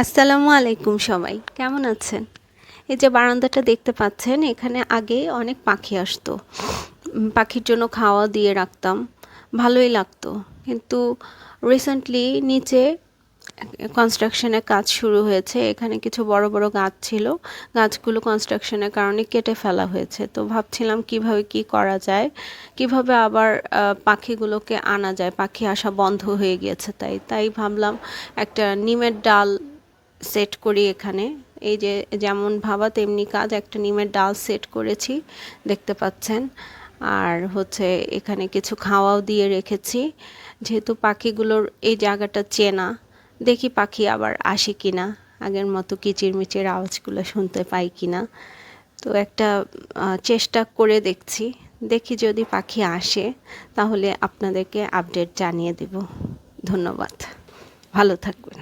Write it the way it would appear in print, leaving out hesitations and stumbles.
আসসালামু আলাইকুম সবাই, কেমন আছেন? এই যে বারান্দাটা দেখতে পাচ্ছেন, এখানে আগে অনেক পাখি আসতো। পাখির জন্য খাওয়া দিয়ে রাখতাম, ভালোই লাগতো। কিন্তু রিসেন্টলি নিচে কনস্ট্রাকশনের কাজ শুরু হয়েছে। এখানে কিছু বড় বড় গাছ ছিল, গাছগুলো কনস্ট্রাকশনের কারণে কেটে ফেলা হয়েছে। তো ভাবছিলাম কিভাবে কি করা যায়, কিভাবে আবার পাখিগুলোকে আনা যায়। পাখি আসা বন্ধ হয়ে গিয়েছে, তাই ভাবলাম একটা নিমের ডাল সেট করি এখানে। এই যে যেমন ভাবা তেমনি কাজ, একটা নিমের ডাল সেট করেছি দেখতে পাচ্ছেন। আর হচ্ছে এখানে কিছু খাওয়াও দিয়ে রেখেছি, যেহেতু পাখিগুলোর এই জায়গাটা চেনা। দেখি পাখি আবার আসে কিনা, আগের মতো কিচিরমিচির আওয়াজগুলো শুনতে পাই কিনা। তো একটা চেষ্টা করে দেখি যদি পাখি আসে তাহলে আপনাদেরকে আপডেট জানিয়ে দেব। ধন্যবাদ, ভালো থাকবেন।